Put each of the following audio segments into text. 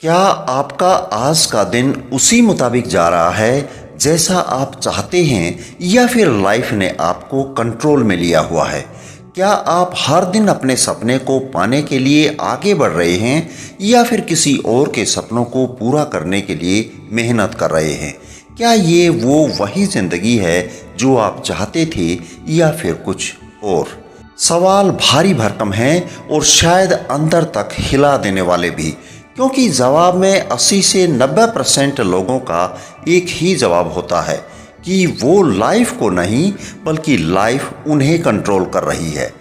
क्या आपका आज का दिन उसी मुताबिक जा रहा है जैसा आप चाहते हैं या फिर लाइफ ने आपको कंट्रोल में लिया हुआ है? क्या आप हर दिन अपने सपने को पाने के लिए आगे बढ़ रहे हैं या फिर किसी और के सपनों को पूरा करने के लिए मेहनत कर रहे हैं? क्या ये वो वही ज़िंदगी है जो आप चाहते थे या फिर कुछ और? सवाल भारी भरकम हैं और शायद अंदर तक हिला देने वाले भी, क्योंकि जवाब में 80 से 90% लोगों का एक ही जवाब होता है कि वो लाइफ को नहीं बल्कि लाइफ उन्हें कंट्रोल कर रही है।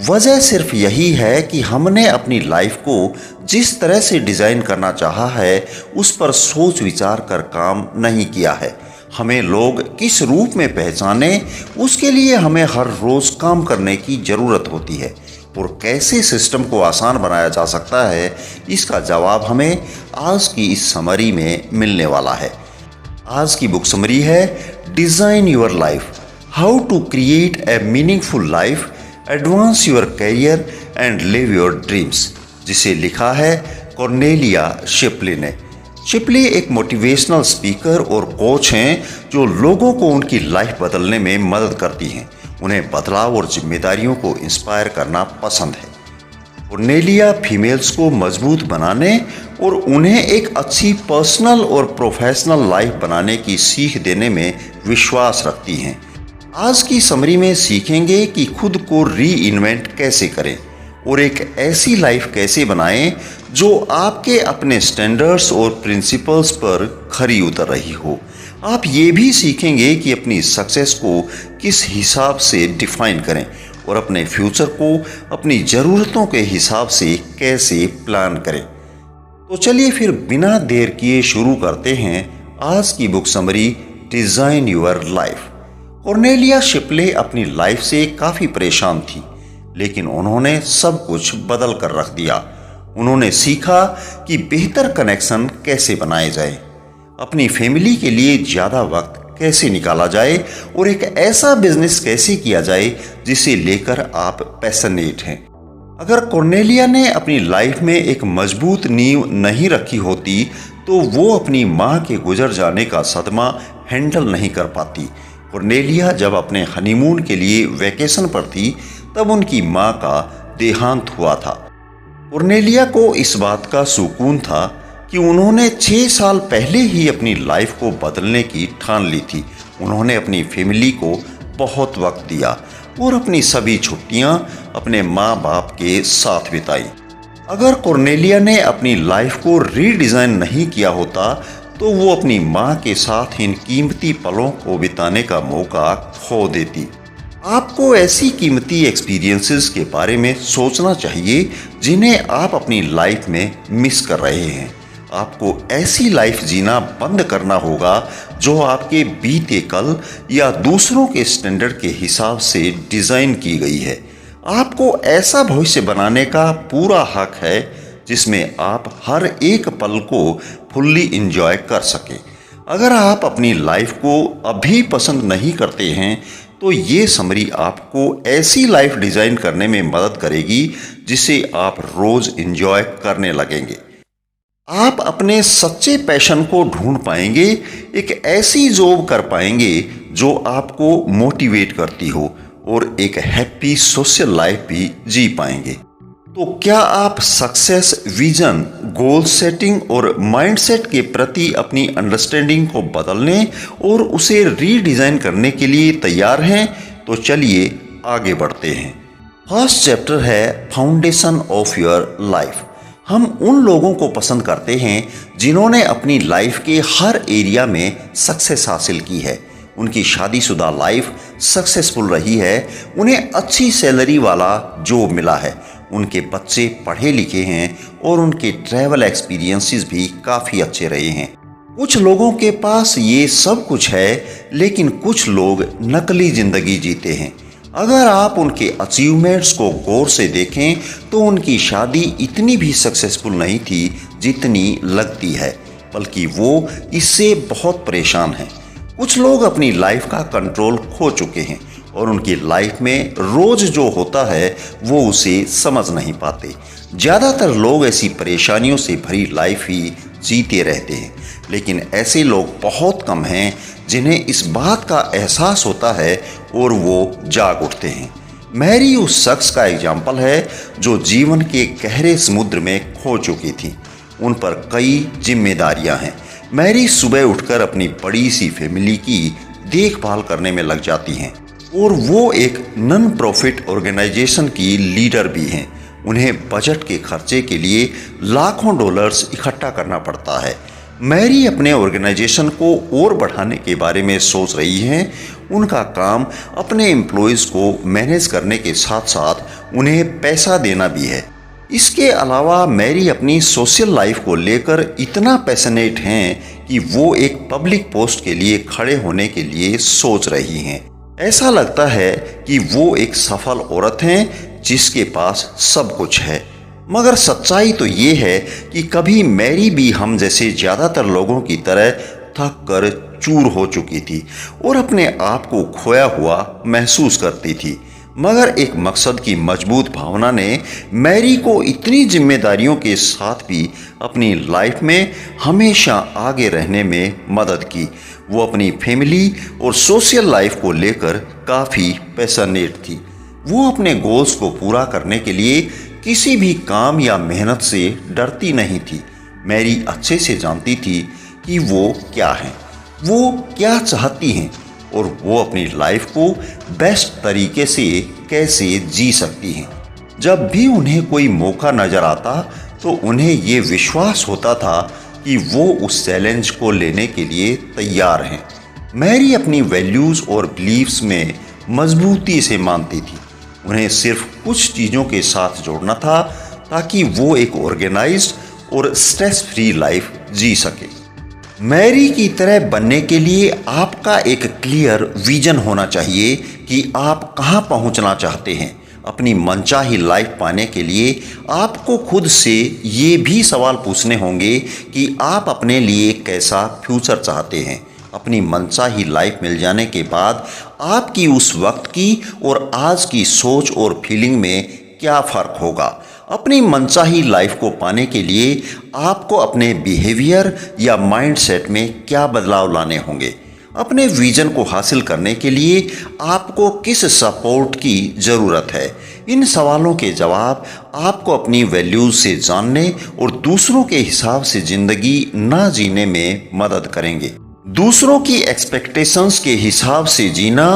वजह सिर्फ यही है कि हमने अपनी लाइफ को जिस तरह से डिज़ाइन करना चाहा है उस पर सोच विचार कर काम नहीं किया है। हमें लोग किस रूप में पहचाने उसके लिए हमें हर रोज़ काम करने की ज़रूरत होती है, और कैसे सिस्टम को आसान बनाया जा सकता है इसका जवाब हमें आज की इस समरी में मिलने वाला है। आज की बुक समरी है design your life, how to create a meaningful life, advance your career and live your dreams, जिसे लिखा है कॉर्नेलिया शिपली ने। शिपली एक मोटिवेशनल स्पीकर और कोच हैं जो लोगों को उनकी लाइफ बदलने में मदद करती हैं। उन्हें बदलाव और जिम्मेदारियों को इंस्पायर करना पसंद है। कॉर्नेलिया फीमेल्स को मजबूत बनाने और उन्हें एक अच्छी पर्सनल और प्रोफेशनल लाइफ बनाने की सीख देने में विश्वास रखती हैं। आज की समरी में सीखेंगे कि खुद को री इन्वेंट कैसे करें और एक ऐसी लाइफ कैसे बनाएं जो आपके अपने स्टैंडर्ड्स और प्रिंसिपल्स पर खरी उतर रही हो। आप ये भी सीखेंगे कि अपनी सक्सेस को किस हिसाब से डिफाइन करें और अपने फ्यूचर को अपनी ज़रूरतों के हिसाब से कैसे प्लान करें। तो चलिए फिर बिना देर किए शुरू करते हैं आज की book summary design your life. Cornelia Shipley अपनी लाइफ से काफ़ी परेशान थी, लेकिन उन्होंने सब कुछ बदल कर रख दिया। उन्होंने सीखा कि बेहतर कनेक्शन कैसे बनाए जाए, अपनी फैमिली के लिए ज़्यादा वक्त कैसे निकाला जाए और एक ऐसा बिजनेस कैसे किया जाए जिसे लेकर आप पैशनेट हैं। अगर कॉर्नेलिया ने अपनी लाइफ में एक मजबूत नींव नहीं रखी होती तो वो अपनी माँ के गुजर जाने का सदमा हैंडल नहीं कर पाती। कॉर्नेलिया जब अपने हनीमून के लिए वैकेशन पर थी तब उनकी माँ का देहांत हुआ था। कॉर्नेलिया को इस बात का सुकून था कि उन्होंने 6 साल पहले ही अपनी लाइफ को बदलने की ठान ली थी। उन्होंने अपनी फैमिली को बहुत वक्त दिया और अपनी सभी छुट्टियां अपने माँ बाप के साथ बिताई। अगर कॉर्नेलिया ने अपनी लाइफ को रीडिज़ाइन नहीं किया होता तो वो अपनी माँ के साथ इन कीमती पलों को बिताने का मौका खो देती। आपको ऐसी कीमती एक्सपीरियंसेस के बारे में सोचना चाहिए जिन्हें आप अपनी लाइफ में मिस कर रहे हैं। आपको ऐसी लाइफ जीना बंद करना होगा जो आपके बीते कल या दूसरों के स्टैंडर्ड के हिसाब से डिज़ाइन की गई है। आपको ऐसा भविष्य बनाने का पूरा हक है जिसमें आप हर एक पल को फुल्ली एंजॉय कर सकें। अगर आप अपनी लाइफ को अभी पसंद नहीं करते हैं तो ये समरी आपको ऐसी लाइफ डिज़ाइन करने में मदद करेगी जिसे आप रोज़ एंजॉय करने लगेंगे। आप अपने सच्चे पैशन को ढूंढ पाएंगे, एक ऐसी जॉब कर पाएंगे जो आपको मोटिवेट करती हो और एक हैप्पी सोशल लाइफ भी जी पाएंगे। तो क्या आप सक्सेस, विजन, गोल सेटिंग और माइंडसेट के प्रति अपनी अंडरस्टैंडिंग को बदलने और उसे रीडिज़ाइन करने के लिए तैयार हैं? तो चलिए आगे बढ़ते हैं। फर्स्ट चैप्टर है फाउंडेशन ऑफ योर लाइफ। हम उन लोगों को पसंद करते हैं जिन्होंने अपनी लाइफ के हर एरिया में सक्सेस हासिल की है। उनकी शादीशुदा लाइफ सक्सेसफुल रही है, उन्हें अच्छी सैलरी वाला जॉब मिला है, उनके बच्चे पढ़े लिखे हैं और उनके ट्रैवल एक्सपीरियंसेस भी काफ़ी अच्छे रहे हैं। कुछ लोगों के पास ये सब कुछ है, लेकिन कुछ लोग नकली ज़िंदगी जीते हैं। अगर आप उनके अचीवमेंट्स को गौर से देखें तो उनकी शादी इतनी भी सक्सेसफुल नहीं थी जितनी लगती है, बल्कि वो इससे बहुत परेशान हैं। कुछ लोग अपनी लाइफ का कंट्रोल खो चुके हैं और उनकी लाइफ में रोज़ जो होता है वो उसे समझ नहीं पाते। ज़्यादातर लोग ऐसी परेशानियों से भरी लाइफ ही जीते रहते हैं, लेकिन ऐसे लोग बहुत कम हैं जिन्हें इस बात का एहसास होता है और वो जाग उठते हैं। मैरी उस शख्स का एग्जाम्पल है जो जीवन के गहरे समुद्र में खो चुकी थी। उन पर कई जिम्मेदारियां हैं। मैरी सुबह उठकर अपनी बड़ी सी फैमिली की देखभाल करने में लग जाती हैं और वो एक नॉन प्रॉफिट ऑर्गेनाइजेशन की लीडर भी हैं। उन्हें बजट के खर्चे के लिए लाखों डॉलर्स इकट्ठा करना पड़ता है। मैरी अपने ऑर्गेनाइजेशन को और बढ़ाने के बारे में सोच रही हैं। उनका काम अपने एम्प्लॉयज़ को मैनेज करने के साथ साथ उन्हें पैसा देना भी है। इसके अलावा मैरी अपनी सोशल लाइफ को लेकर इतना पैशनेट हैं कि वो एक पब्लिक पोस्ट के लिए खड़े होने के लिए सोच रही हैं। ऐसा लगता है कि वो एक सफल औरत हैं जिसके पास सब कुछ है। मगर सच्चाई तो ये है कि कभी मैरी भी हम जैसे ज़्यादातर लोगों की तरह थक कर चूर हो चुकी थी और अपने आप को खोया हुआ महसूस करती थी। मगर एक मकसद की मजबूत भावना ने मैरी को इतनी जिम्मेदारियों के साथ भी अपनी लाइफ में हमेशा आगे रहने में मदद की। वो अपनी फैमिली और सोशल लाइफ को लेकर काफ़ी पैशनेट थी। वो अपने गोल्स को पूरा करने के लिए किसी भी काम या मेहनत से डरती नहीं थी। मैरी अच्छे से जानती थी कि वो क्या हैं, वो क्या चाहती हैं और वो अपनी लाइफ को बेस्ट तरीके से कैसे जी सकती हैं। जब भी उन्हें कोई मौका नज़र आता तो उन्हें ये विश्वास होता था कि वो उस चैलेंज को लेने के लिए तैयार हैं। मैरी अपनी वैल्यूज़ और बिलीव्स में मजबूती से मानती थी। उन्हें सिर्फ कुछ चीज़ों के साथ जोड़ना था ताकि वो एक ऑर्गेनाइज्ड और स्ट्रेस फ्री लाइफ जी सके। मैरी की तरह बनने के लिए आपका एक क्लियर विजन होना चाहिए कि आप कहां पहुंचना चाहते हैं। अपनी मनचाही लाइफ पाने के लिए आपको खुद से ये भी सवाल पूछने होंगे कि आप अपने लिए कैसा फ्यूचर चाहते हैं। अपनी मनचाही लाइफ मिल जाने के बाद आपकी उस वक्त की और आज की सोच और फीलिंग में क्या फ़र्क होगा। अपनी मनचाही लाइफ को पाने के लिए आपको अपने बिहेवियर या माइंडसेट में क्या बदलाव लाने होंगे। अपने विजन को हासिल करने के लिए आपको किस सपोर्ट की ज़रूरत है। इन सवालों के जवाब आपको अपनी वैल्यूज़ से जानने और दूसरों के हिसाब से ज़िंदगी ना जीने में मदद करेंगे। दूसरों की एक्सपेक्टेशंस के हिसाब से जीना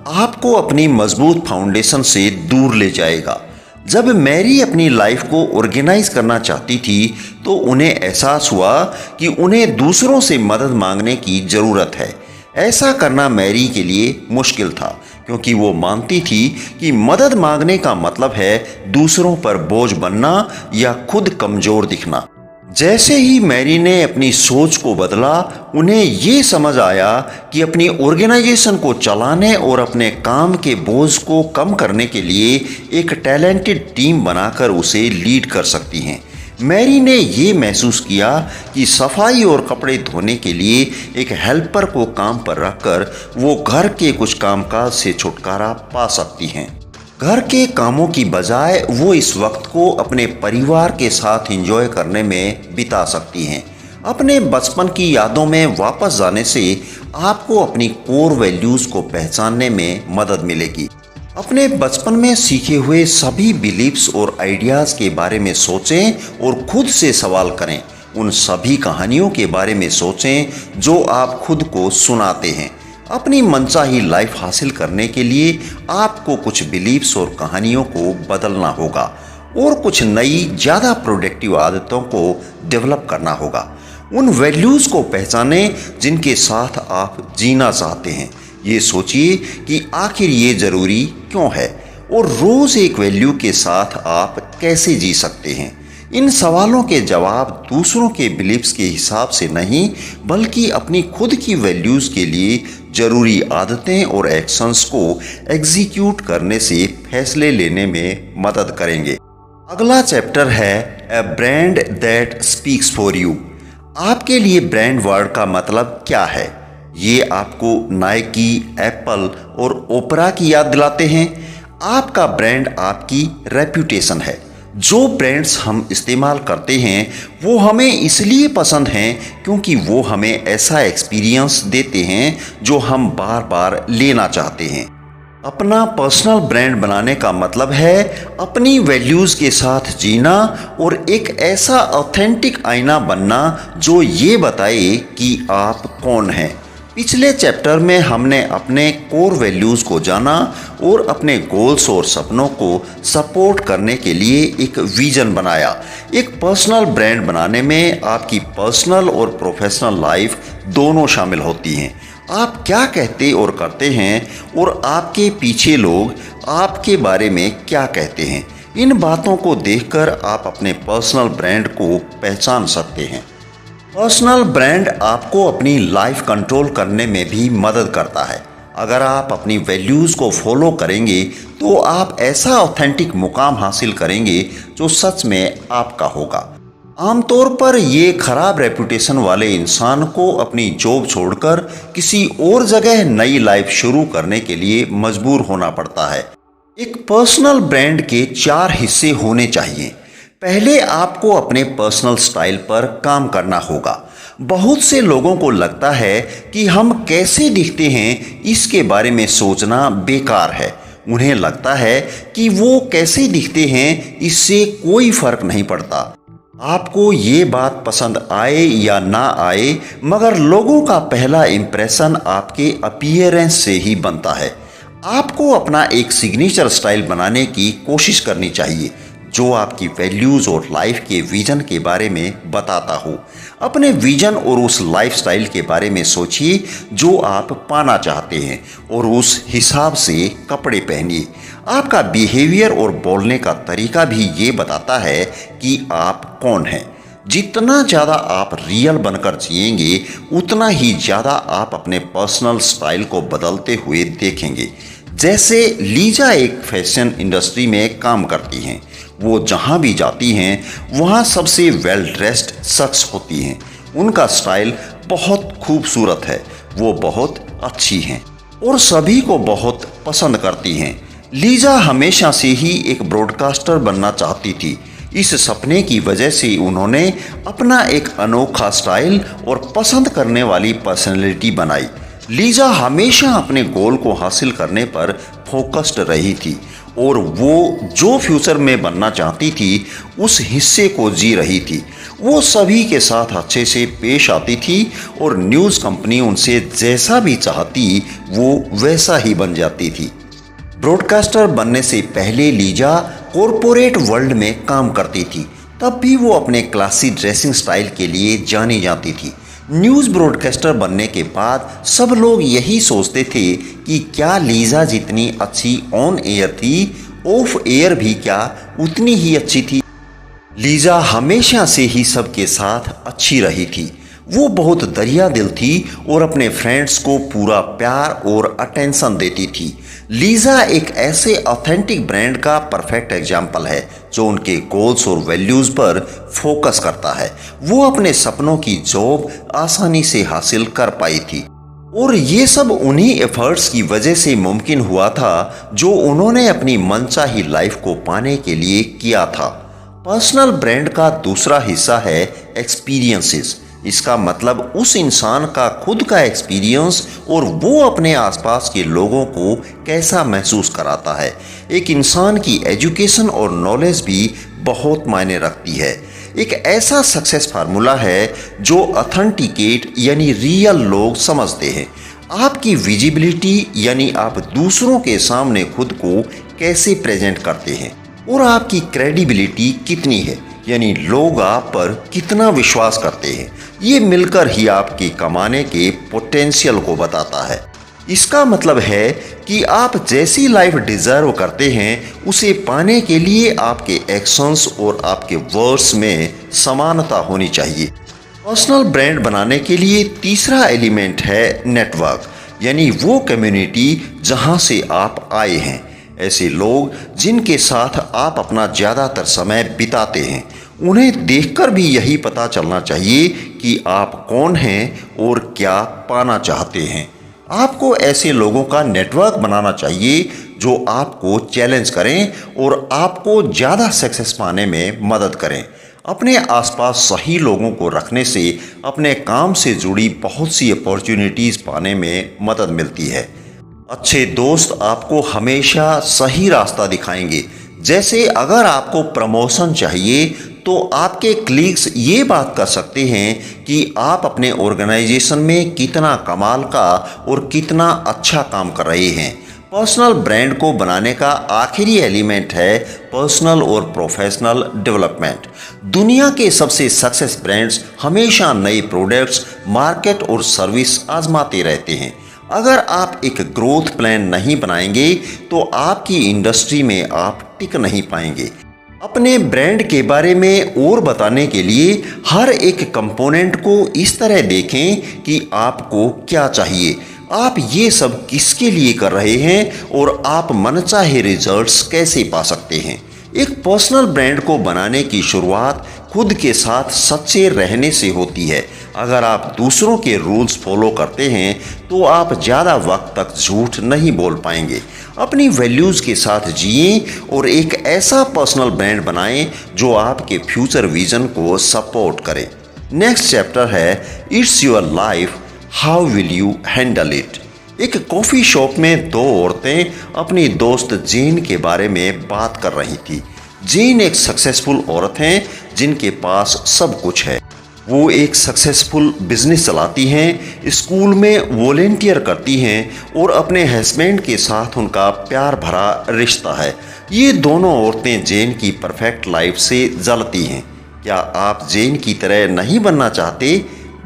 आपको अपनी मजबूत फाउंडेशन से दूर ले जाएगा। जब मैरी अपनी लाइफ को ऑर्गेनाइज करना चाहती थी तो उन्हें एहसास हुआ कि उन्हें दूसरों से मदद मांगने की ज़रूरत है। ऐसा करना मैरी के लिए मुश्किल था क्योंकि वो मानती थी कि मदद मांगने का मतलब है दूसरों पर बोझ बनना या खुद कमज़ोर दिखना। जैसे ही मैरी ने अपनी सोच को बदला, उन्हें ये समझ आया कि अपनी ऑर्गेनाइजेशन को चलाने और अपने काम के बोझ को कम करने के लिए एक टैलेंटेड टीम बनाकर उसे लीड कर सकती हैं। मैरी ने ये महसूस किया कि सफाई और कपड़े धोने के लिए एक हेल्पर को काम पर रखकर वो घर के कुछ कामकाज से छुटकारा पा सकती हैं। घर के कामों की बजाय वो इस वक्त को अपने परिवार के साथ एंजॉय करने में बिता सकती हैं। अपने बचपन की यादों में वापस जाने से आपको अपनी कोर वैल्यूज़ को पहचानने में मदद मिलेगी। अपने बचपन में सीखे हुए सभी बिलीव्स और आइडियाज़ के बारे में सोचें और खुद से सवाल करें। उन सभी कहानियों के बारे में सोचें जो आप खुद को सुनाते हैं। अपनी मनचाही लाइफ हासिल करने के लिए आपको कुछ बिलीव्स और कहानियों को बदलना होगा और कुछ नई ज़्यादा प्रोडक्टिव आदतों को डेवलप करना होगा। उन वैल्यूज़ को पहचानें जिनके साथ आप जीना चाहते हैं। ये सोचिए कि आखिर ये ज़रूरी क्यों है और रोज़ एक वैल्यू के साथ आप कैसे जी सकते हैं। इन सवालों के जवाब दूसरों के बिलीव्स के हिसाब से नहीं बल्कि अपनी खुद की वैल्यूज़ के लिए ज़रूरी आदतें और एक्शंस को एग्जीक्यूट करने से फैसले लेने में मदद करेंगे। अगला चैप्टर है ए brand that speaks for you. आपके लिए ब्रांड वर्ड का मतलब क्या है? ये आपको नाइकी, एप्पल और ओपरा की याद दिलाते हैं। आपका ब्रांड आपकी रेप्यूटेशन है। जो ब्रांड्स हम इस्तेमाल करते हैं वो हमें इसलिए पसंद हैं क्योंकि वो हमें ऐसा एक्सपीरियंस देते हैं जो हम बार बार लेना चाहते हैं। अपना पर्सनल ब्रांड बनाने का मतलब है अपनी वैल्यूज़ के साथ जीना और एक ऐसा ऑथेंटिक आईना बनना जो ये बताए कि आप कौन हैं। पिछले चैप्टर में हमने अपने कोर वैल्यूज़ को जाना और अपने गोल्स और सपनों को सपोर्ट करने के लिए एक विजन बनाया। एक पर्सनल ब्रांड बनाने में आपकी पर्सनल और प्रोफेशनल लाइफ दोनों शामिल होती हैं। आप क्या कहते और करते हैं और आपके पीछे लोग आपके बारे में क्या कहते हैं, इन बातों को देखकर आप अपने पर्सनल ब्रांड को पहचान सकते हैं। पर्सनल ब्रांड आपको अपनी लाइफ कंट्रोल करने में भी मदद करता है। अगर आप अपनी वैल्यूज़ को फॉलो करेंगे तो आप ऐसा ऑथेंटिक मुकाम हासिल करेंगे जो सच में आपका होगा। आमतौर पर ये खराब रेपुटेशन वाले इंसान को अपनी जॉब छोड़कर किसी और जगह नई लाइफ शुरू करने के लिए मजबूर होना पड़ता है। एक पर्सनल ब्रांड के 4 हिस्से होने चाहिए। पहले आपको अपने पर्सनल स्टाइल पर काम करना होगा। बहुत से लोगों को लगता है कि हम कैसे दिखते हैं इसके बारे में सोचना बेकार है। उन्हें लगता है कि वो कैसे दिखते हैं इससे कोई फर्क नहीं पड़ता। आपको ये बात पसंद आए या ना आए, मगर लोगों का पहला इंप्रेशन आपके अपीयरेंस से ही बनता है। आपको अपना एक सिग्नेचर स्टाइल बनाने की कोशिश करनी चाहिए जो आपकी वैल्यूज़ और लाइफ के विजन के बारे में बताता हो। अपने विजन और उस लाइफस्टाइल के बारे में सोचिए जो आप पाना चाहते हैं और उस हिसाब से कपड़े पहनिए। आपका बिहेवियर और बोलने का तरीका भी ये बताता है कि आप कौन हैं। जितना ज़्यादा आप रियल बनकर जिएंगे उतना ही ज़्यादा आप अपने पर्सनल स्टाइल को बदलते हुए देखेंगे। जैसे लीजा एक फैशन इंडस्ट्री में काम करती हैं। वो जहाँ भी जाती हैं वहाँ सबसे वेल ड्रेस्ड शख्स होती हैं। उनका स्टाइल बहुत खूबसूरत है, वो बहुत अच्छी हैं और सभी को बहुत पसंद करती हैं। लीजा हमेशा से ही एक ब्रॉडकास्टर बनना चाहती थी। इस सपने की वजह से उन्होंने अपना एक अनोखा स्टाइल और पसंद करने वाली पर्सनैलिटी बनाई। लीजा हमेशा अपने गोल को हासिल करने पर फोकस्ड रही थी और वो जो फ्यूचर में बनना चाहती थी उस हिस्से को जी रही थी। वो सभी के साथ अच्छे से पेश आती थी और न्यूज़ कंपनी उनसे जैसा भी चाहती वो वैसा ही बन जाती थी। ब्रॉडकास्टर बनने से पहले लीजा कॉरपोरेट वर्ल्ड में काम करती थी। तब भी वो अपने क्लासी ड्रेसिंग स्टाइल के लिए जानी जाती थी। न्यूज़ ब्रॉडकास्टर बनने के बाद सब लोग यही सोचते थे कि क्या लीजा जितनी अच्छी ऑन एयर थी, ऑफ एयर भी क्या उतनी ही अच्छी थी। लीजा हमेशा से ही सबके साथ अच्छी रही थी। वो बहुत दरिया दिल थी और अपने फ्रेंड्स को पूरा प्यार और अटेंशन देती थी। लीजा एक ऐसे ऑथेंटिक ब्रांड का परफेक्ट एग्जाम्पल है जो उनके गोल्स और वैल्यूज़ पर फोकस करता है। वो अपने सपनों की जॉब आसानी से हासिल कर पाई थी और ये सब उन्हीं एफर्ट्स की वजह से मुमकिन हुआ था जो उन्होंने अपनी मनचाही लाइफ को पाने के लिए किया था। पर्सनल ब्रांड का दूसरा हिस्सा है एक्सपीरियंसेस। इसका मतलब उस इंसान का खुद का एक्सपीरियंस और वो अपने आसपास के लोगों को कैसा महसूस कराता है। एक इंसान की एजुकेशन और नॉलेज भी बहुत मायने रखती है। एक ऐसा सक्सेस फार्मूला है जो ऑथेंटिकेट यानी रियल लोग समझते हैं। आपकी विजिबिलिटी यानी आप दूसरों के सामने खुद को कैसे प्रेजेंट करते हैं और आपकी क्रेडिबिलिटी कितनी है यानी लोग आप पर कितना विश्वास करते हैं। ये मिलकर ही आपके कमाने के पोटेंशियल को बताता है। इसका मतलब है कि आप जैसी लाइफ डिजर्व करते हैं उसे पाने के लिए आपके एक्शंस और आपके वर्ड्स में समानता होनी चाहिए। पर्सनल ब्रांड बनाने के लिए तीसरा एलिमेंट है नेटवर्क यानी वो कम्युनिटी जहां से आप आए हैं। ऐसे लोग जिनके साथ आप अपना ज़्यादातर समय बिताते हैं उन्हें देखकर भी यही पता चलना चाहिए कि आप कौन हैं और क्या पाना चाहते हैं। आपको ऐसे लोगों का नेटवर्क बनाना चाहिए जो आपको चैलेंज करें और आपको ज़्यादा सक्सेस पाने में मदद करें। अपने आसपास सही लोगों को रखने से अपने काम से जुड़ी बहुत सी अपॉर्चुनिटीज़ पाने में मदद मिलती है। अच्छे दोस्त आपको हमेशा सही रास्ता दिखाएंगे। जैसे अगर आपको प्रमोशन चाहिए तो आपके कलीग्स ये बात कर सकते हैं कि आप अपने ऑर्गेनाइजेशन में कितना कमाल का और कितना अच्छा काम कर रहे हैं। पर्सनल ब्रांड को बनाने का आखिरी एलिमेंट है पर्सनल और प्रोफेशनल डेवलपमेंट। दुनिया के सबसे सक्सेस ब्रांड्स हमेशा नए प्रोडक्ट्स, मार्केट और सर्विस आजमाते रहते हैं। अगर आप एक ग्रोथ प्लान नहीं बनाएंगे तो आपकी इंडस्ट्री में आप टिक नहीं पाएंगे। अपने ब्रांड के बारे में और बताने के लिए हर एक कंपोनेंट को इस तरह देखें कि आपको क्या चाहिए, आप ये सब किसके लिए कर रहे हैं और आप मनचाहे रिजल्ट्स कैसे पा सकते हैं। एक पर्सनल ब्रांड को बनाने की शुरुआत खुद के साथ सच्चे रहने से होती है। अगर आप दूसरों के रूल्स फॉलो करते हैं तो आप ज़्यादा वक्त तक झूठ नहीं बोल पाएंगे। अपनी वैल्यूज़ के साथ जिएं और एक ऐसा पर्सनल ब्रांड बनाएं जो आपके फ्यूचर विजन को सपोर्ट करे। नेक्स्ट चैप्टर है it's your life, how will you handle it. एक कॉफ़ी शॉप में दो औरतें अपनी दोस्त जेन के बारे में बात कर रही थी। जेन एक सक्सेसफुल औरत हैं जिनके पास सब कुछ है। वो एक सक्सेसफुल बिजनेस चलाती हैं, स्कूल में वॉलेंटियर करती हैं और अपने हस्बैंड के साथ उनका प्यार भरा रिश्ता है। ये दोनों औरतें जेन की परफेक्ट लाइफ से जलती हैं। क्या आप जेन की तरह नहीं बनना चाहते?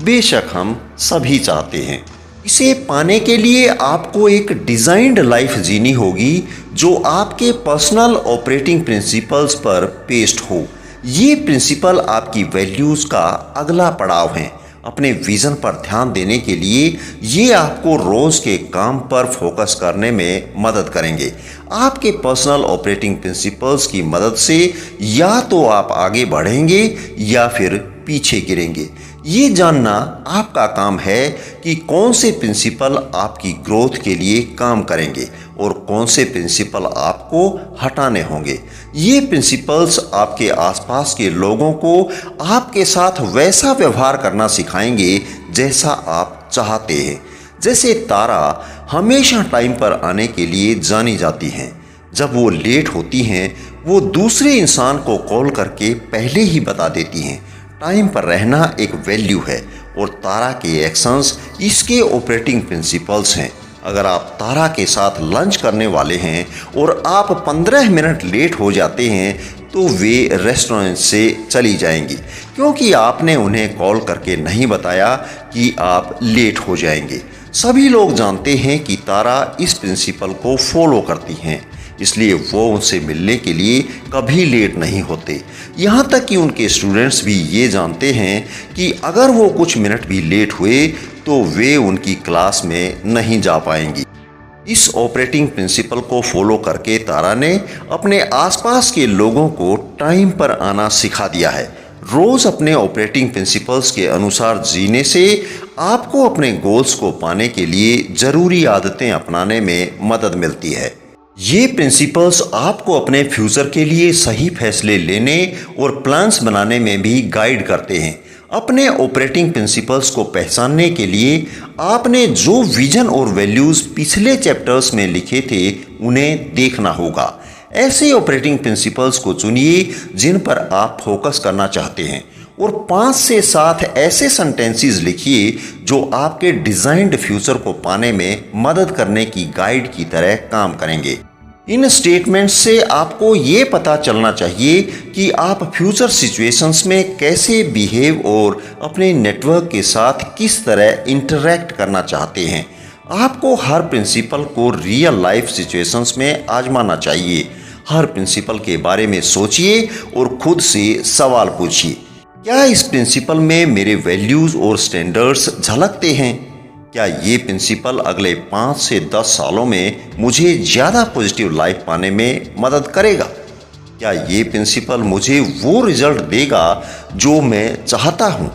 बेशक हम सभी चाहते हैं। इसे पाने के लिए आपको एक डिज़ाइंड लाइफ जीनी होगी जो आपके पर्सनल ऑपरेटिंग प्रिंसिपल्स पर बेस्ड हो। ये प्रिंसिपल आपकी वैल्यूज़ का अगला पड़ाव हैं। अपने विज़न पर ध्यान देने के लिए ये आपको रोज़ के काम पर फोकस करने में मदद करेंगे। आपके पर्सनल ऑपरेटिंग प्रिंसिपल्स की मदद से या तो आप आगे बढ़ेंगे या फिर पीछे गिरेंगे। ये जानना आपका काम है कि कौन से प्रिंसिपल आपकी ग्रोथ के लिए काम करेंगे और कौन से प्रिंसिपल आपको हटाने होंगे। ये प्रिंसिपल्स आपके आसपास के लोगों को आपके साथ वैसा व्यवहार करना सिखाएंगे जैसा आप चाहते हैं। जैसे तारा हमेशा टाइम पर आने के लिए जानी जाती हैं। जब वो लेट होती हैं वो दूसरे इंसान को कॉल करके पहले ही बता देती हैं। टाइम पर रहना एक वैल्यू है और तारा के एक्शंस इसके ऑपरेटिंग प्रिंसिपल्स हैं। अगर आप तारा के साथ लंच करने वाले हैं और आप 15 मिनट लेट हो जाते हैं तो वे रेस्टोरेंट से चली जाएंगी क्योंकि आपने उन्हें कॉल करके नहीं बताया कि आप लेट हो जाएंगे। सभी लोग जानते हैं कि तारा इस प्रिंसिपल को फॉलो करती हैं, इसलिए वो उनसे मिलने के लिए कभी लेट नहीं होते। यहाँ तक कि उनके स्टूडेंट्स भी ये जानते हैं कि अगर वो कुछ मिनट भी लेट हुए तो वे उनकी क्लास में नहीं जा पाएंगी। इस ऑपरेटिंग प्रिंसिपल को फॉलो करके तारा ने अपने आसपास के लोगों को टाइम पर आना सिखा दिया है। रोज़ अपने ऑपरेटिंग प्रिंसिपल्स के अनुसार जीने से आपको अपने गोल्स को पाने के लिए ज़रूरी आदतें अपनाने में मदद मिलती है। ये प्रिंसिपल्स आपको अपने फ्यूचर के लिए सही फैसले लेने और प्लान्स बनाने में भी गाइड करते हैं। अपने ऑपरेटिंग प्रिंसिपल्स को पहचानने के लिए आपने जो विजन और वैल्यूज़ पिछले चैप्टर्स में लिखे थे उन्हें देखना होगा। ऐसे ऑपरेटिंग प्रिंसिपल्स को चुनिए जिन पर आप फोकस करना चाहते हैं और 5 से 7 ऐसे सेंटेंसेस लिखिए जो आपके डिज़ाइंड फ्यूचर को पाने में मदद करने की गाइड की तरह काम करेंगे। इन स्टेटमेंट्स से आपको ये पता चलना चाहिए कि आप फ्यूचर सिचुएशंस में कैसे बिहेव और अपने नेटवर्क के साथ किस तरह इंटरैक्ट करना चाहते हैं। आपको हर प्रिंसिपल को रियल लाइफ सिचुएशंस में आजमाना चाहिए। हर प्रिंसिपल के बारे में सोचिए और खुद से सवाल पूछिए, क्या इस प्रिंसिपल में मेरे वैल्यूज़ और स्टैंडर्ड्स झलकते हैं? क्या ये प्रिंसिपल अगले 5 से 10 सालों में मुझे ज़्यादा पॉजिटिव लाइफ पाने में मदद करेगा? क्या ये प्रिंसिपल मुझे वो रिजल्ट देगा जो मैं चाहता हूँ?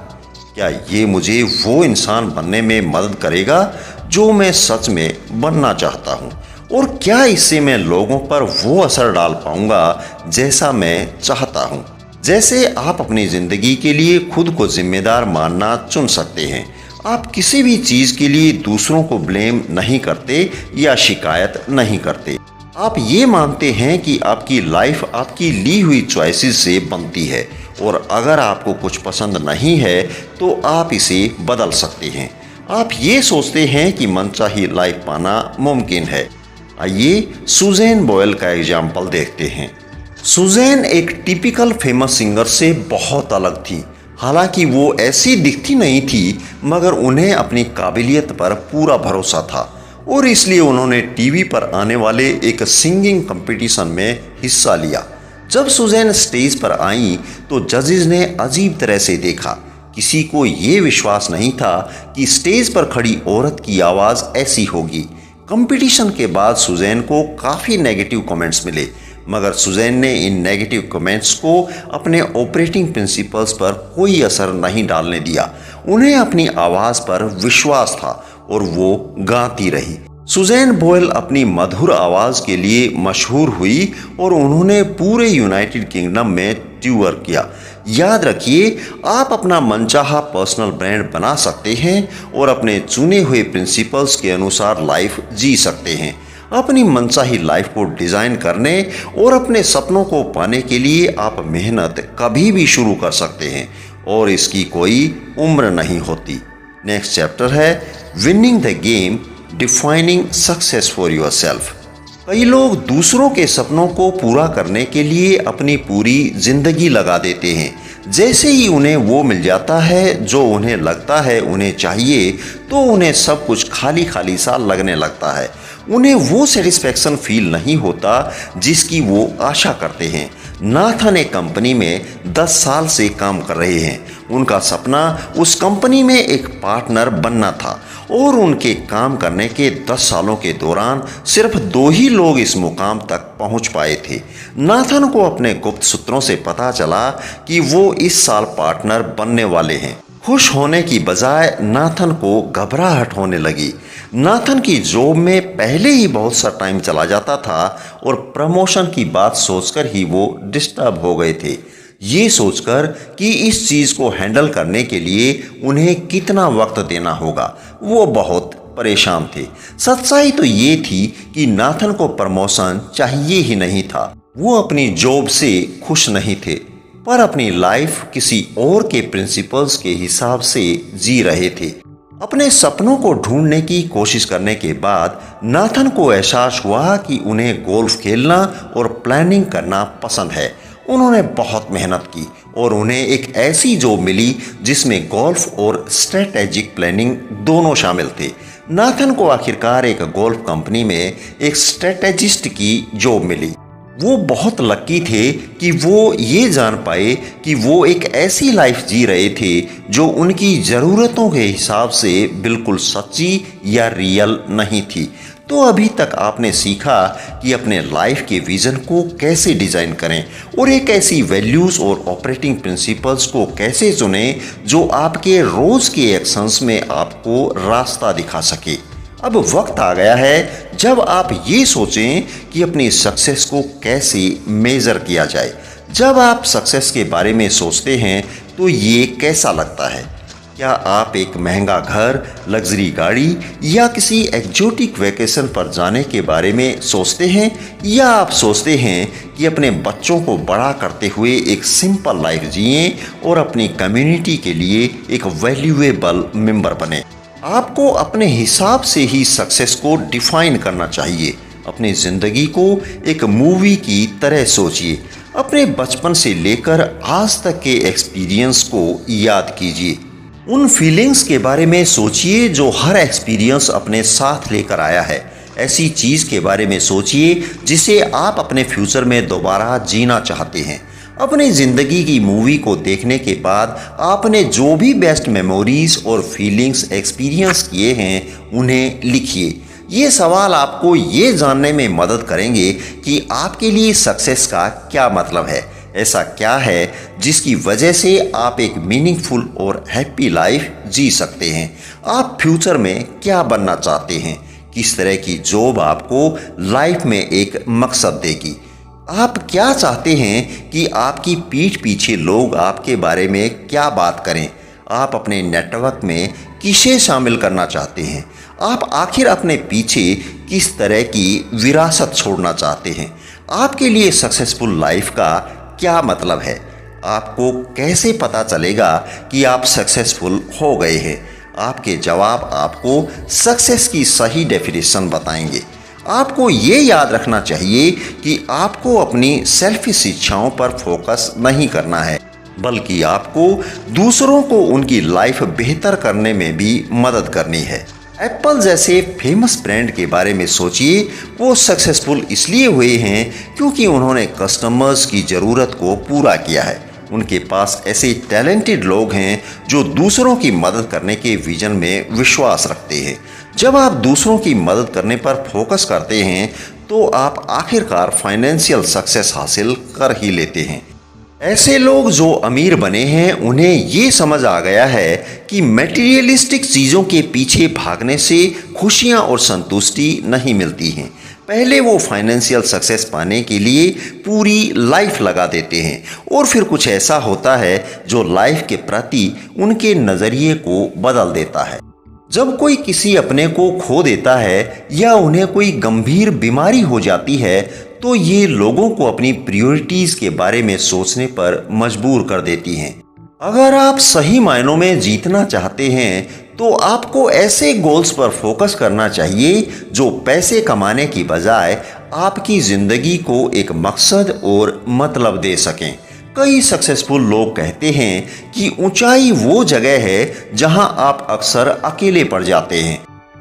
क्या ये मुझे वो इंसान बनने में मदद करेगा जो मैं सच में बनना चाहता हूँ? और क्या इससे मैं लोगों पर वो असर डाल पाऊंगा जैसा मैं चाहता हूं। जैसे आप अपनी ज़िंदगी के लिए खुद को जिम्मेदार मानना चुन सकते हैं। आप किसी भी चीज़ के लिए दूसरों को ब्लेम नहीं करते या शिकायत नहीं करते। आप ये मानते हैं कि आपकी लाइफ आपकी ली हुई चॉइसेस से बनती है और अगर आपको कुछ पसंद नहीं है तो आप इसे बदल सकते हैं। आप ये सोचते हैं कि मनचाही लाइफ पाना मुमकिन है। आइए सुज़ैन बॉयल का एग्जाम्पल देखते हैं। सुज़ैन एक टिपिकल फेमस सिंगर से बहुत अलग थी। हालांकि वो ऐसी दिखती नहीं थी, मगर उन्हें अपनी काबिलियत पर पूरा भरोसा था और इसलिए उन्होंने टीवी पर आने वाले एक सिंगिंग कंपटीशन में हिस्सा लिया। जब सुज़ैन स्टेज पर आई तो जजेस ने अजीब तरह से देखा। किसी को ये विश्वास नहीं था कि स्टेज पर खड़ी औरत की आवाज़ ऐसी होगी। कंपटीशन के बाद सुज़ैन को काफ़ी नेगेटिव कमेंट्स मिले, मगर सुज़ैन ने इन नेगेटिव कमेंट्स को अपने ऑपरेटिंग प्रिंसिपल्स पर कोई असर नहीं डालने दिया। उन्हें अपनी आवाज़ पर विश्वास था और वो गाती रही। सुज़ैन बॉयल अपनी मधुर आवाज़ के लिए मशहूर हुई और उन्होंने पूरे यूनाइटेड किंगडम में टूर किया। याद रखिए, आप अपना मनचाहा पर्सनल ब्रांड बना सकते हैं और अपने चुने हुए प्रिंसिपल्स के अनुसार लाइफ जी सकते हैं। अपनी मनचाही लाइफ को डिज़ाइन करने और अपने सपनों को पाने के लिए आप मेहनत कभी भी शुरू कर सकते हैं और इसकी कोई उम्र नहीं होती। नेक्स्ट चैप्टर है winning the game, defining success for yourself. कई लोग दूसरों के सपनों को पूरा करने के लिए अपनी पूरी जिंदगी लगा देते हैं। जैसे ही उन्हें वो मिल जाता है जो उन्हें लगता है उन्हें चाहिए, तो उन्हें सब कुछ खाली खाली सा लगने लगता है। उन्हें वो सेटिस्फैक्शन फील नहीं होता जिसकी वो आशा करते हैं। नाथन एक कंपनी में 10 साल से काम कर रहे हैं। उनका सपना उस कंपनी में एक पार्टनर बनना था और उनके काम करने के 10 सालों के दौरान सिर्फ 2 ही लोग इस मुकाम तक पहुंच पाए थे। नाथन को अपने गुप्त सूत्रों से पता चला कि वो इस साल पार्टनर बनने वाले हैं। खुश होने की बजाय नाथन को घबराहट होने लगी। नाथन की जॉब में पहले ही बहुत सा टाइम चला जाता था और प्रमोशन की बात सोचकर ही वो डिस्टर्ब हो गए थे। ये सोचकर कि इस चीज़ को हैंडल करने के लिए उन्हें कितना वक्त देना होगा, वो बहुत परेशान थे। सच्चाई तो ये थी कि नाथन को प्रमोशन चाहिए ही नहीं था। वो अपनी जॉब से खुश नहीं थे, पर अपनी लाइफ किसी और के प्रिंसिपल्स के हिसाब से जी रहे थे। अपने सपनों को ढूंढने की कोशिश करने के बाद नाथन को एहसास हुआ कि उन्हें गोल्फ खेलना और प्लानिंग करना पसंद है। उन्होंने बहुत मेहनत की और उन्हें एक ऐसी जॉब मिली जिसमें गोल्फ और स्ट्रेटेजिक प्लानिंग दोनों शामिल थे। नाथन को आखिरकार एक गोल्फ कंपनी में एक स्ट्रेटेजिस्ट की जॉब मिली। वो बहुत लकी थे कि वो ये जान पाए कि वो एक ऐसी लाइफ जी रहे थे जो उनकी ज़रूरतों के हिसाब से बिल्कुल सच्ची या रियल नहीं थी। तो अभी तक आपने सीखा कि अपने लाइफ के विज़न को कैसे डिज़ाइन करें और एक ऐसी वैल्यूज़ और ऑपरेटिंग प्रिंसिपल्स को कैसे चुनें जो आपके रोज़ के एक्शंस में आपको रास्ता दिखा सके। अब वक्त आ गया है जब आप ये सोचें कि अपनी सक्सेस को कैसे मेज़र किया जाए। जब आप सक्सेस के बारे में सोचते हैं तो ये कैसा लगता है? क्या आप एक महंगा घर, लग्जरी गाड़ी या किसी एक्जोटिक वैकेशन पर जाने के बारे में सोचते हैं, या आप सोचते हैं कि अपने बच्चों को बड़ा करते हुए एक सिंपल लाइफ जिएं और अपनी कम्युनिटी के लिए एक वैल्यूएबल मेंबर बने? आपको अपने हिसाब से ही सक्सेस को डिफाइन करना चाहिए। अपनी ज़िंदगी को एक मूवी की तरह सोचिए। अपने बचपन से लेकर आज तक के एक्सपीरियंस को याद कीजिए। उन फीलिंग्स के बारे में सोचिए जो हर एक्सपीरियंस अपने साथ लेकर आया है। ऐसी चीज़ के बारे में सोचिए जिसे आप अपने फ्यूचर में दोबारा जीना चाहते हैं। अपनी ज़िंदगी की मूवी को देखने के बाद आपने जो भी बेस्ट मेमोरीज और फीलिंग्स एक्सपीरियंस किए हैं उन्हें लिखिए। ये सवाल आपको ये जानने में मदद करेंगे कि आपके लिए सक्सेस का क्या मतलब है। ऐसा क्या है जिसकी वजह से आप एक मीनिंगफुल और हैप्पी लाइफ जी सकते हैं। आप फ्यूचर में क्या बनना चाहते हैं? किस तरह की जॉब आपको लाइफ में एक मकसद देगी। आप क्या चाहते हैं कि आपकी पीठ पीछे लोग आपके बारे में क्या बात करें। आप अपने नेटवर्क में किसे शामिल करना चाहते हैं। आप आखिर अपने पीछे किस तरह की विरासत छोड़ना चाहते हैं। आपके लिए सक्सेसफुल लाइफ का क्या मतलब है। आपको कैसे पता चलेगा कि आप सक्सेसफुल हो गए हैं। आपके जवाब आपको सक्सेस की सही डेफिनेशन बताएंगे। आपको ये याद रखना चाहिए कि आपको अपनी सेल्फिश इच्छाओं पर फोकस नहीं करना है, बल्कि आपको दूसरों को उनकी लाइफ बेहतर करने में भी मदद करनी है। एप्पल जैसे फेमस ब्रांड के बारे में सोचिए। वो सक्सेसफुल इसलिए हुए हैं क्योंकि उन्होंने कस्टमर्स की ज़रूरत को पूरा किया है। उनके पास ऐसे टैलेंटेड लोग हैं जो दूसरों की मदद करने के विजन में विश्वास रखते हैं। जब आप दूसरों की मदद करने पर फोकस करते हैं तो आप आखिरकार फाइनेंशियल सक्सेस हासिल कर ही लेते हैं। ऐसे लोग जो अमीर बने हैं उन्हें ये समझ आ गया है कि मटेरियलिस्टिक चीज़ों के पीछे भागने से खुशियाँ और संतुष्टि नहीं मिलती हैं। पहले वो फाइनेंशियल सक्सेस पाने के लिए पूरी लाइफ लगा देते हैं और फिर कुछ ऐसा होता है जो लाइफ के प्रति उनके नज़रिए को बदल देता है। जब कोई किसी अपने को खो देता है या उन्हें कोई गंभीर बीमारी हो जाती है तो ये लोगों को अपनी प्रायोरिटीज़ के बारे में सोचने पर मजबूर कर देती हैं। अगर आप सही मायनों में जीतना चाहते हैं तो आपको ऐसे गोल्स पर फोकस करना चाहिए जो पैसे कमाने की बजाय आपकी ज़िंदगी को एक मकसद और मतलब दे सकें। कई सक्सेसफुल लोग कहते हैं कि ऊंचाई वो जगह है जहां आप अक्सर अकेले पड़ जाते हैं।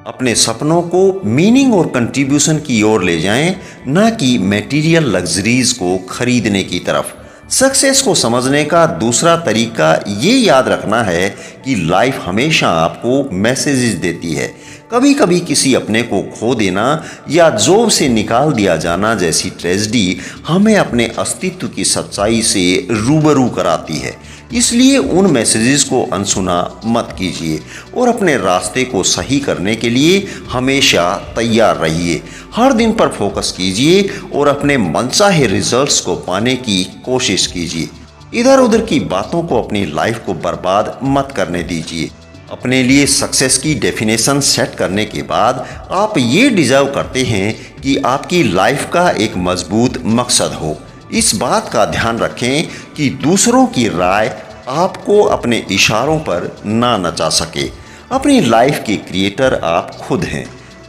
अपने सपनों को मीनिंग और कंट्रीब्यूशन की ओर ले जाएं, ना कि मटेरियल लग्जरीज को खरीदने की तरफ। सक्सेस को समझने का दूसरा तरीका ये याद रखना है कि लाइफ हमेशा आपको मैसेजेस देती है। कभी कभी किसी अपने को खो देना या जॉब से निकाल दिया जाना जैसी ट्रेजेडी हमें अपने अस्तित्व की सच्चाई से रूबरू कराती है। इसलिए उन मैसेजेस को अनसुना मत कीजिए और अपने रास्ते को सही करने के लिए हमेशा तैयार रहिए। हर दिन पर फोकस कीजिए और अपने मनचाहे रिजल्ट्स को पाने की कोशिश कीजिए। इधर उधर की बातों को अपनी लाइफ को बर्बाद मत करने दीजिए। अपने लिए सक्सेस की डेफिनेशन सेट करने के बाद आप ये डिजर्व करते हैं कि आपकी लाइफ का एक मजबूत मकसद हो। इस बात का ध्यान रखें कि दूसरों की राय आपको अपने इशारों पर ना नचा सके। अपनी लाइफ के क्रिएटर आप खुद हैं।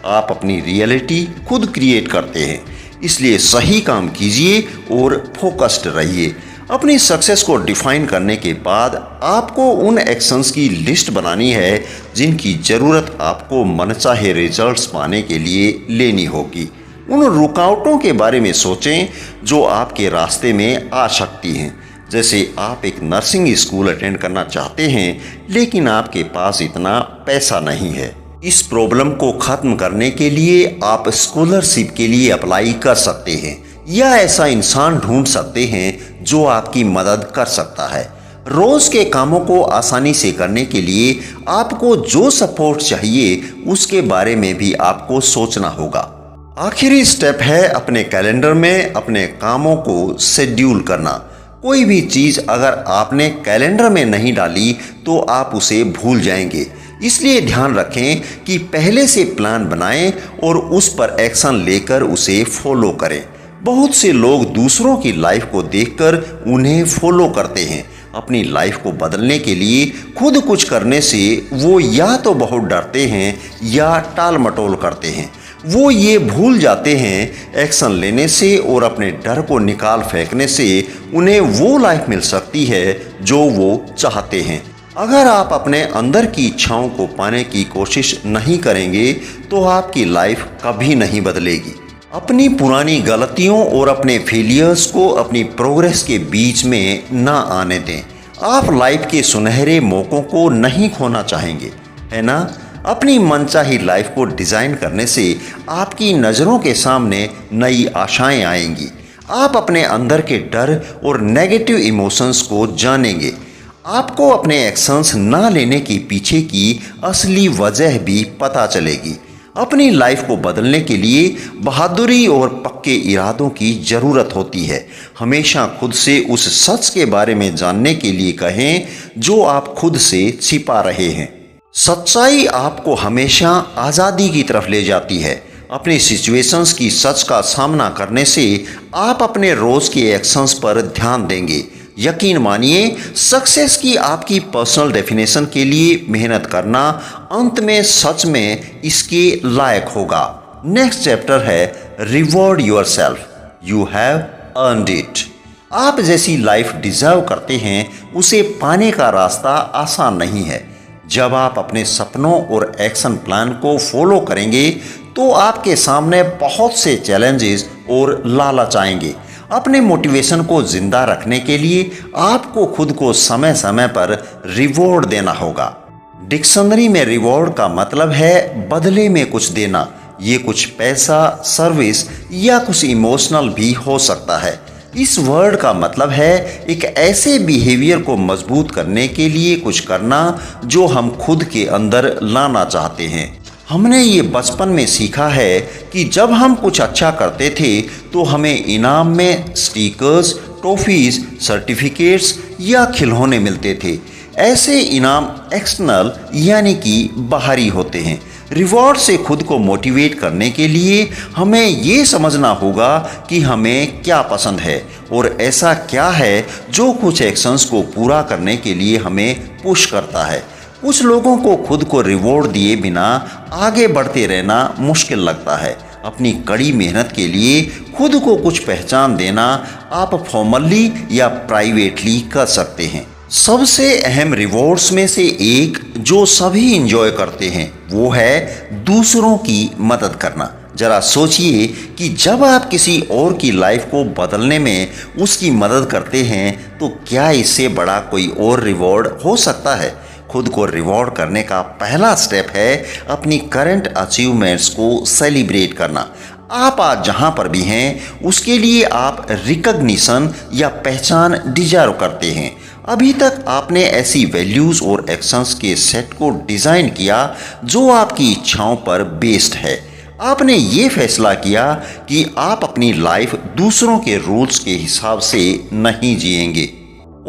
आप अपनी रियलिटी खुद क्रिएट करते हैं। इसलिए सही काम कीजिए और फोकस्ड रहिए। अपनी सक्सेस को डिफाइन करने के बाद आपको उन एक्शंस की लिस्ट बनानी है जिनकी ज़रूरत आपको मनचाहे रिजल्ट्स पाने के लिए लेनी होगी। उन रुकावटों के बारे में सोचें जो आपके रास्ते में आ सकती हैं। जैसे आप एक नर्सिंग स्कूल अटेंड करना चाहते हैं लेकिन आपके पास इतना पैसा नहीं है। इस प्रॉब्लम को ख़त्म करने के लिए आप स्कॉलरशिप के लिए अप्लाई कर सकते हैं या ऐसा इंसान ढूंढ सकते हैं जो आपकी मदद कर सकता है। रोज़ के कामों को आसानी से करने के लिए आपको जो सपोर्ट चाहिए उसके बारे में भी आपको सोचना होगा। आखिरी स्टेप है अपने कैलेंडर में अपने कामों को शेड्यूल करना। कोई भी चीज़ अगर आपने कैलेंडर में नहीं डाली तो आप उसे भूल जाएंगे। इसलिए ध्यान रखें कि पहले से प्लान बनाएं और उस पर एक्शन लेकर उसे फॉलो करें। बहुत से लोग दूसरों की लाइफ को देखकर उन्हें फॉलो करते हैं। अपनी लाइफ को बदलने के लिए खुद कुछ करने से वो या तो बहुत डरते हैं या टाल मटोल करते हैं। वो ये भूल जाते हैं एक्शन लेने से और अपने डर को निकाल फेंकने से उन्हें वो लाइफ मिल सकती है जो वो चाहते हैं। अगर आप अपने अंदर की इच्छाओं को पाने की कोशिश नहीं करेंगे तो आपकी लाइफ कभी नहीं बदलेगी। अपनी पुरानी गलतियों और अपने फेलियर्स को अपनी प्रोग्रेस के बीच में ना आने दें। आप लाइफ के सुनहरे मौक़ों को नहीं खोना चाहेंगे, है ना? अपनी मनचाही लाइफ को डिज़ाइन करने से आपकी नज़रों के सामने नई आशाएं आएंगी। आप अपने अंदर के डर और नेगेटिव इमोशंस को जानेंगे। आपको अपने एक्शंस ना लेने के पीछे की असली वजह भी पता चलेगी। अपनी लाइफ को बदलने के लिए बहादुरी और पक्के इरादों की ज़रूरत होती है। हमेशा खुद से उस सच के बारे में जानने के लिए कहें जो आप खुद से छिपा रहे हैं। सच्चाई आपको हमेशा आज़ादी की तरफ ले जाती है। अपनी सिचुएशंस की सच का सामना करने से आप अपने रोज़ के एक्शंस पर ध्यान देंगे। यकीन मानिए, सक्सेस की आपकी पर्सनल डेफिनेशन के लिए मेहनत करना अंत में सच में इसके लायक होगा। नेक्स्ट चैप्टर है reward yourself, you have earned it. आप जैसी लाइफ डिजर्व करते हैं उसे पाने का रास्ता आसान नहीं है। जब आप अपने सपनों और एक्शन प्लान को फॉलो करेंगे तो आपके सामने बहुत से चैलेंजेस और लालच आएंगे। अपने मोटिवेशन को जिंदा रखने के लिए आपको खुद को समय समय पर रिवॉर्ड देना होगा। डिक्शनरी में रिवॉर्ड का मतलब है बदले में कुछ देना। ये कुछ पैसा, सर्विस या कुछ इमोशनल भी हो सकता है। इस वर्ड का मतलब है एक ऐसे बिहेवियर को मजबूत करने के लिए कुछ करना जो हम खुद के अंदर लाना चाहते हैं। हमने ये बचपन में सीखा है कि जब हम कुछ अच्छा करते थे तो हमें इनाम में स्टिकर्स, ट्रॉफीज, सर्टिफिकेट्स या खिलौने मिलते थे। ऐसे इनाम एक्सटर्नल यानी कि बाहरी होते हैं। रिवॉर्ड से खुद को मोटिवेट करने के लिए हमें ये समझना होगा कि हमें क्या पसंद है और ऐसा क्या है जो कुछ एक्शंस को पूरा करने के लिए हमें पुश करता है। कुछ लोगों को खुद को रिवॉर्ड दिए बिना आगे बढ़ते रहना मुश्किल लगता है। अपनी कड़ी मेहनत के लिए खुद को कुछ पहचान देना आप फॉर्मली या प्राइवेटली कर सकते हैं। सबसे अहम रिवॉर्ड्स में से एक जो सभी इंजॉय करते हैं वो है दूसरों की मदद करना। जरा सोचिए कि जब आप किसी और की लाइफ को बदलने में उसकी मदद करते हैं तो क्या इससे बड़ा कोई और रिवॉर्ड हो सकता है। खुद को रिवॉर्ड करने का पहला स्टेप है अपनी करंट अचीवमेंट्स को सेलिब्रेट करना। आप आज जहां पर भी हैं उसके लिए आप रिकॉग्निशन या पहचान डिजर्व करते हैं। अभी तक आपने ऐसी वैल्यूज़ और एक्शंस के सेट को डिज़ाइन किया जो आपकी इच्छाओं पर बेस्ड है। आपने ये फैसला किया कि आप अपनी लाइफ दूसरों के रूल्स के हिसाब से नहीं जिएंगे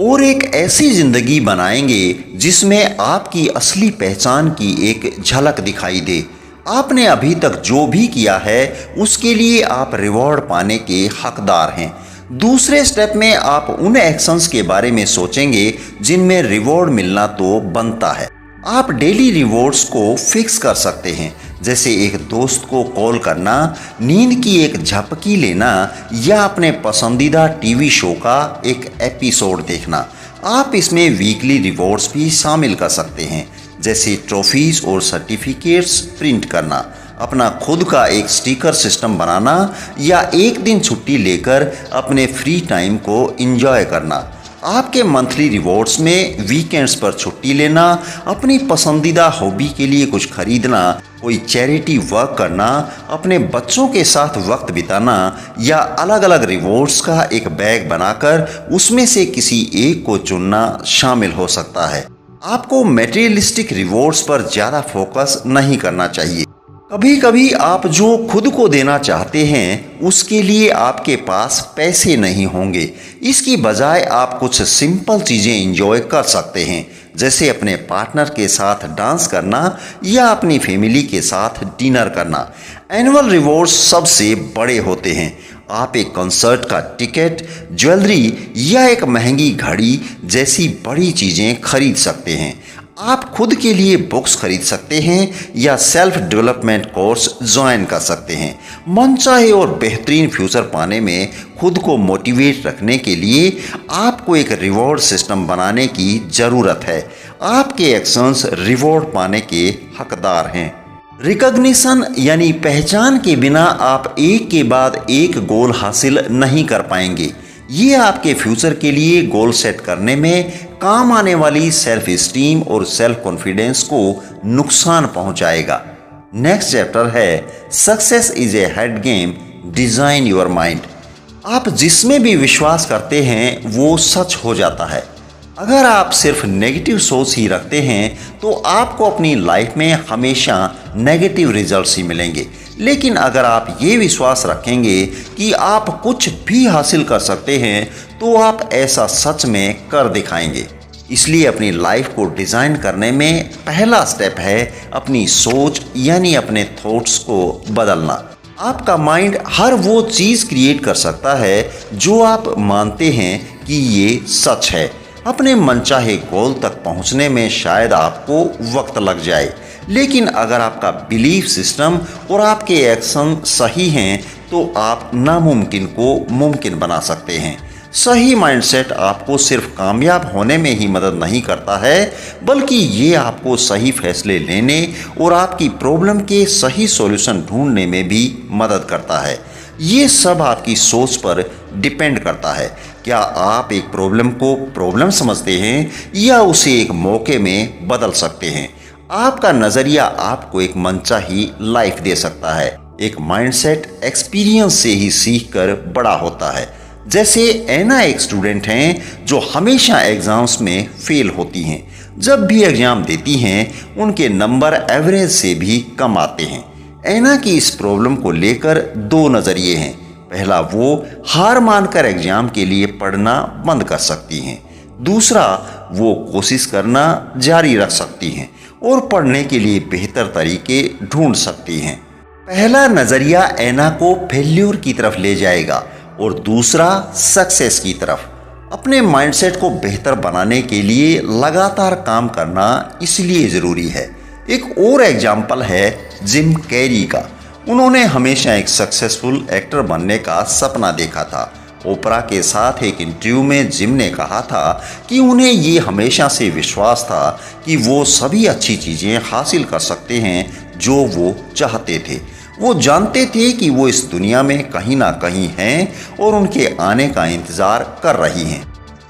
और एक ऐसी ज़िंदगी बनाएंगे जिसमें आपकी असली पहचान की एक झलक दिखाई दे। आपने अभी तक जो भी किया है उसके लिए आप रिवॉर्ड पाने के हकदार हैं। दूसरे स्टेप में आप उन एक्शंस के बारे में सोचेंगे जिनमें रिवॉर्ड मिलना तो बनता है। आप डेली रिवॉर्ड्स को फिक्स कर सकते हैं, जैसे एक दोस्त को कॉल करना, नींद की एक झपकी लेना या अपने पसंदीदा टीवी शो का एक एपिसोड देखना। आप इसमें वीकली रिवॉर्ड्स भी शामिल कर सकते हैं, जैसे ट्रॉफीज और सर्टिफिकेट्स प्रिंट करना, अपना खुद का एक स्टिकर सिस्टम बनाना या एक दिन छुट्टी लेकर अपने फ्री टाइम को एंजॉय करना। आपके मंथली रिवॉर्ड्स में वीकेंड्स पर छुट्टी लेना, अपनी पसंदीदा हॉबी के लिए कुछ खरीदना, कोई चैरिटी वर्क करना, अपने बच्चों के साथ वक्त बिताना या अलग अलग रिवॉर्ड्स का एक बैग बनाकर उसमें से किसी एक को चुनना शामिल हो सकता है। आपको मटेरियलिस्टिक रिवॉर्ड्स पर ज़्यादा फोकस नहीं करना चाहिए। कभी कभी आप जो खुद को देना चाहते हैं उसके लिए आपके पास पैसे नहीं होंगे। इसकी बजाय आप कुछ सिंपल चीज़ें एंजॉय कर सकते हैं, जैसे अपने पार्टनर के साथ डांस करना या अपनी फैमिली के साथ डिनर करना। एनुअल रिवॉर्ड्स सबसे बड़े होते हैं। आप एक कॉन्सर्ट का टिकट, ज्वेलरी या एक महंगी घड़ी जैसी बड़ी चीज़ें खरीद सकते हैं। आप खुद के लिए बुक्स खरीद सकते हैं या सेल्फ डेवलपमेंट कोर्स ज्वाइन कर सकते हैं। मनचाहे और बेहतरीन फ्यूचर पाने में खुद को मोटिवेट रखने के लिए आपको एक रिवॉर्ड सिस्टम बनाने की ज़रूरत है। आपके एक्शंस रिवॉर्ड पाने के हकदार हैं। रिकॉग्निशन यानी पहचान के बिना आप एक के बाद एक गोल हासिल नहीं कर पाएंगे। ये आपके फ्यूचर के लिए गोल सेट करने में काम आने वाली सेल्फ स्टीम और सेल्फ कॉन्फिडेंस को नुकसान पहुंचाएगा। नेक्स्ट चैप्टर है success is a head game, design your mind. आप जिसमें भी विश्वास करते हैं वो सच हो जाता है। अगर आप सिर्फ नेगेटिव सोच ही रखते हैं तो आपको अपनी लाइफ में हमेशा नेगेटिव रिजल्ट्स ही मिलेंगे। लेकिन अगर आप ये विश्वास रखेंगे कि आप कुछ भी हासिल कर सकते हैं तो आप ऐसा सच में कर दिखाएंगे। इसलिए अपनी लाइफ को डिज़ाइन करने में पहला स्टेप है अपनी सोच यानी अपने थॉट्स को बदलना। आपका माइंड हर वो चीज़ क्रिएट कर सकता है जो आप मानते हैं कि ये सच है। अपने मनचाहे गोल तक पहुंचने में शायद आपको वक्त लग जाए, लेकिन अगर आपका बिलीफ सिस्टम और आपके एक्शन सही हैं तो आप नामुमकिन को मुमकिन बना सकते हैं। सही माइंडसेट आपको सिर्फ कामयाब होने में ही मदद नहीं करता है, बल्कि ये आपको सही फैसले लेने और आपकी प्रॉब्लम के सही सॉल्यूशन ढूंढने में भी मदद करता है। ये सब आपकी सोच पर डिपेंड करता है। क्या आप एक प्रॉब्लम को प्रॉब्लम समझते हैं या उसे एक मौके में बदल सकते हैं। आपका नज़रिया आपको एक मनचाही लाइफ दे सकता है। एक माइंडसेट एक्सपीरियंस से ही सीख कर बड़ा होता है। जैसे एना एक स्टूडेंट हैं जो हमेशा एग्ज़ाम्स में फेल होती हैं। जब भी एग्ज़ाम देती हैं उनके नंबर एवरेज से भी कम आते हैं। एना की इस प्रॉब्लम को लेकर दो नज़रिए हैं। पहला, वो हार मानकर एग्ज़ाम के लिए पढ़ना बंद कर सकती हैं। दूसरा, वो कोशिश करना जारी रख सकती हैं और पढ़ने के लिए बेहतर तरीके ढूंढ सकती हैं। पहला नज़रिया एना को फेल्यूर की तरफ ले जाएगा और दूसरा सक्सेस की तरफ। अपने माइंडसेट को बेहतर बनाने के लिए लगातार काम करना इसलिए ज़रूरी है। एक और एग्जाम्पल है जिम कैरी का। उन्होंने हमेशा एक सक्सेसफुल एक्टर बनने का सपना देखा था। ओपरा के साथ एक इंटरव्यू में जिम ने कहा था कि उन्हें ये हमेशा से विश्वास था कि वो सभी अच्छी चीज़ें हासिल कर सकते हैं जो वो चाहते थे। वो जानते थे कि वो इस दुनिया में कहीं ना कहीं हैं और उनके आने का इंतज़ार कर रही हैं।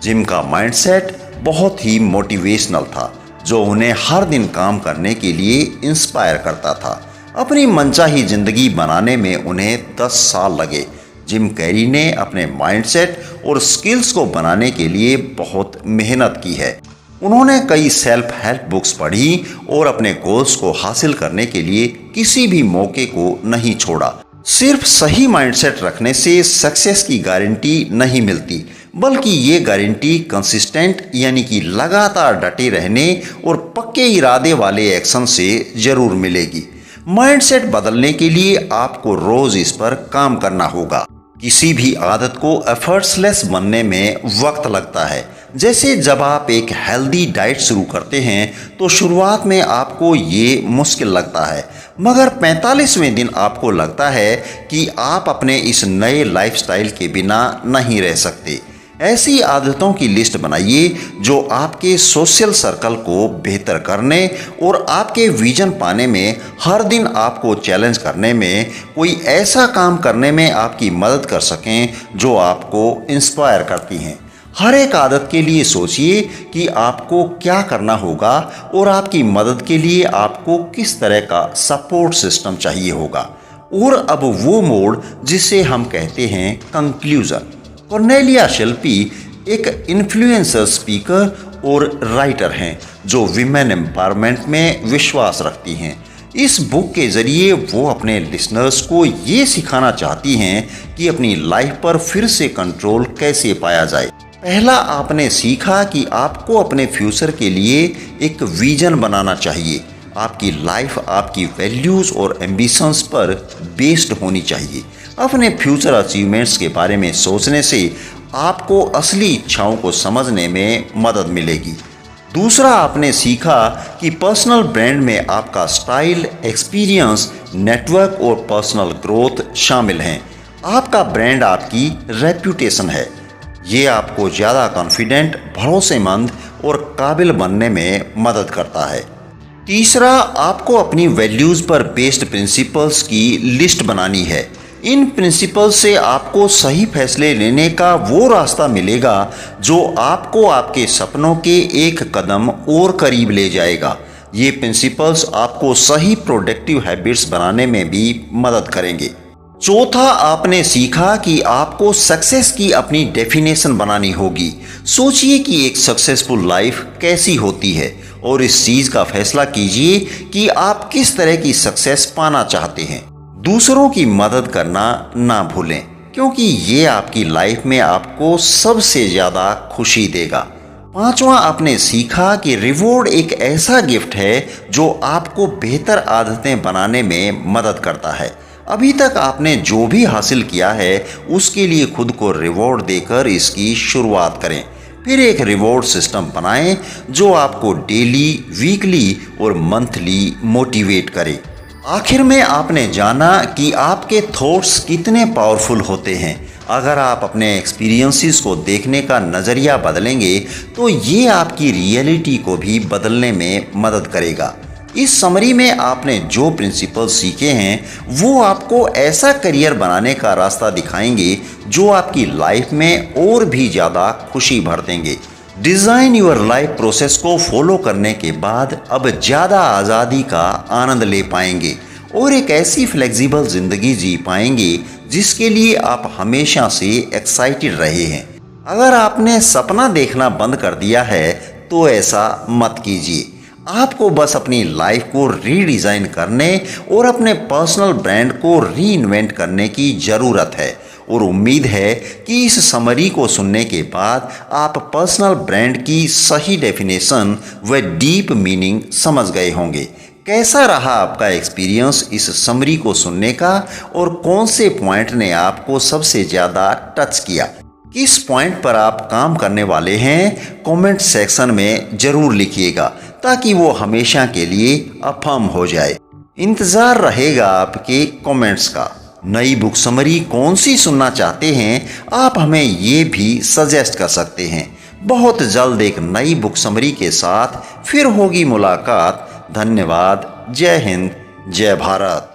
जिम का माइंडसेट बहुत ही मोटिवेशनल था, जो उन्हें हर दिन काम करने के लिए इंस्पायर करता था। अपनी मनचाही ज़िंदगी बनाने में उन्हें 10 साल लगे। जिम कैरी ने अपने माइंडसेट और स्किल्स को बनाने के लिए बहुत मेहनत की है। उन्होंने कई सेल्फ हेल्प बुक्स पढ़ी और अपने गोल्स को हासिल करने के लिए किसी भी मौके को नहीं छोड़ा। सिर्फ सही माइंडसेट रखने से सक्सेस की गारंटी नहीं मिलती, बल्कि ये गारंटी कंसिस्टेंट यानी कि लगातार डटे रहने और पक्के इरादे वाले एक्शन से जरूर मिलेगी। माइंडसेट बदलने के लिए आपको रोज इस पर काम करना होगा। किसी भी आदत को एफर्ट्सलेस बनने में वक्त लगता है। जैसे जब आप एक हेल्दी डाइट शुरू करते हैं तो शुरुआत में आपको ये मुश्किल लगता है, मगर 45वें दिन आपको लगता है कि आप अपने इस नए लाइफस्टाइल के बिना नहीं रह सकते। ऐसी आदतों की लिस्ट बनाइए जो आपके सोशल सर्कल को बेहतर करने और आपके विजन पाने में, हर दिन आपको चैलेंज करने में, कोई ऐसा काम करने में आपकी मदद कर सकें जो आपको इंस्पायर करती हैं। हर एक आदत के लिए सोचिए कि आपको क्या करना होगा और आपकी मदद के लिए आपको किस तरह का सपोर्ट सिस्टम चाहिए होगा। और अब वो मोड़ जिसे हम कहते हैं कंक्लूजन। कॉर्नेलिया शिल्पी एक इन्फ्लुएंसर, स्पीकर और राइटर हैं जो विमेन एम्पावरमेंट में विश्वास रखती हैं। इस बुक के ज़रिए वो अपने लिसनर्स को ये सिखाना चाहती हैं कि अपनी लाइफ पर फिर से कंट्रोल कैसे पाया जाए। पहला, आपने सीखा कि आपको अपने फ्यूचर के लिए एक विजन बनाना चाहिए। आपकी लाइफ आपकी वैल्यूज़ और एम्बिशंस पर बेस्ड होनी चाहिए। अपने फ्यूचर अचीवमेंट्स के बारे में सोचने से आपको असली इच्छाओं को समझने में मदद मिलेगी। दूसरा, आपने सीखा कि पर्सनल ब्रांड में आपका स्टाइल, एक्सपीरियंस, नेटवर्क और पर्सनल ग्रोथ शामिल हैं। आपका ब्रांड आपकी रेप्यूटेशन है। ये आपको ज़्यादा कॉन्फिडेंट, भरोसेमंद और काबिल बनने में मदद करता है। तीसरा, आपको अपनी वैल्यूज़ पर बेस्ड प्रिंसिपल्स की लिस्ट बनानी है। इन प्रिंसिपल्स से आपको सही फैसले लेने का वो रास्ता मिलेगा जो आपको आपके सपनों के एक कदम और करीब ले जाएगा। ये प्रिंसिपल्स आपको सही प्रोडक्टिव हैबिट्स बनाने में भी मदद करेंगे। चौथा, आपने सीखा कि आपको सक्सेस की अपनी डेफिनेशन बनानी होगी। सोचिए कि एक सक्सेसफुल लाइफ कैसी होती है और इस चीज का फैसला कीजिए कि आप किस तरह की सक्सेस पाना चाहते हैं। दूसरों की मदद करना ना भूलें, क्योंकि ये आपकी लाइफ में आपको सबसे ज्यादा खुशी देगा। पांचवा, आपने सीखा कि रिवॉर्ड एक ऐसा गिफ्ट है जो आपको बेहतर आदतें बनाने में मदद करता है। अभी तक आपने जो भी हासिल किया है उसके लिए खुद को रिवॉर्ड देकर इसकी शुरुआत करें। फिर एक रिवॉर्ड सिस्टम बनाएं जो आपको डेली, वीकली और मंथली मोटिवेट करे। आखिर में आपने जाना कि आपके थॉट्स कितने पावरफुल होते हैं। अगर आप अपने एक्सपीरियंसेस को देखने का नज़रिया बदलेंगे तो ये आपकी रियलिटी को भी बदलने में मदद करेगा। इस समरी में आपने जो प्रिंसिपल सीखे हैं वो आपको ऐसा करियर बनाने का रास्ता दिखाएंगे जो आपकी लाइफ में और भी ज़्यादा खुशी भर देंगे। डिज़ाइन योर लाइफ प्रोसेस को फॉलो करने के बाद अब ज़्यादा आज़ादी का आनंद ले पाएंगे और एक ऐसी फ्लेक्सिबल ज़िंदगी जी पाएंगे जिसके लिए आप हमेशा से एक्साइटेड रहे हैं। अगर आपने सपना देखना बंद कर दिया है तो ऐसा मत कीजिए। आपको बस अपनी लाइफ को रीडिज़ाइन करने और अपने पर्सनल ब्रांड को रीइन्वेंट करने की ज़रूरत है और उम्मीद है कि इस समरी को सुनने के बाद आप पर्सनल ब्रांड की सही डेफिनेशन व डीप मीनिंग समझ गए होंगे। कैसा रहा आपका एक्सपीरियंस इस समरी को सुनने का और कौन से पॉइंट ने आपको सबसे ज़्यादा टच किया? किस पॉइंट पर आप काम करने वाले हैं कमेंट सेक्शन में ज़रूर लिखिएगा ताकि वो हमेशा के लिए अफर्म हो जाए। इंतज़ार रहेगा आपके कमेंट्स का। नई बुक समरी कौन सी सुनना चाहते हैं आप हमें ये भी सजेस्ट कर सकते हैं। बहुत जल्द एक नई बुक समरी के साथ फिर होगी मुलाकात। धन्यवाद। जय हिंद, जय भारत।